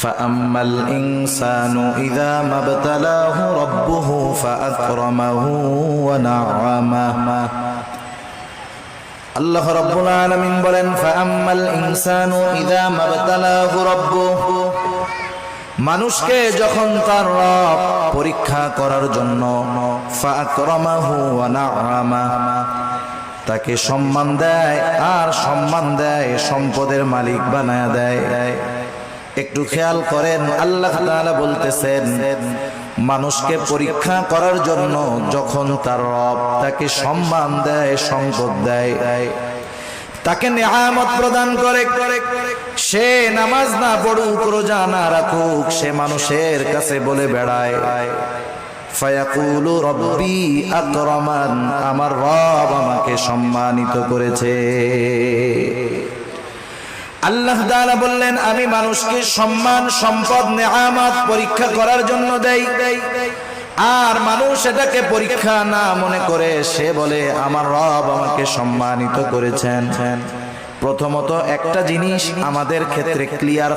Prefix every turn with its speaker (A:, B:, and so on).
A: فأما الإنسان إذا ما ابتلاه ربه فأكرمه ونعمه আল্লাহ রাব্বুল আলামিন বলেন ফাআম্মাল ইনসানু ইযা মাবতালাহু রাব্বুহু মানুষকে যখন তার রব পরীক্ষা করার জন্য ফাআকরামাহু ওয়া নাআমা তাকে সম্মান দেয় আর সম্মান দেয় সম্পদের মালিক বানায়া দেয়। একটু খেয়াল করেন আল্লাহ তাআলা বলতেছেন মানুষকে পরীক্ষা করার জন্য যখন তার রব তাকে সম্মান দেয় সম্পদ দেয় তাকে নিয়ামত প্রদান করে সে নামাজ না পড়ুক রোজা না রাখুক সে মানুষের কাছে বলে বেড়ায় ফায়াকুলু রব্বি আকরামান আমার রব আমাকে সম্মানিত করেছে। আল্লাহ তাআলা বললেন আমি মানুষকে সম্মান সম্পদ নিয়ামত পরীক্ষা করার জন্য দেই আর মানুষ এটাকে পরীক্ষা না মনে করে সে বলে আমার রব আমাকে সম্মানিত করেছেন। প্রথমত একটা জিনিস আমাদের ক্ষেত্রে ক্লিয়ার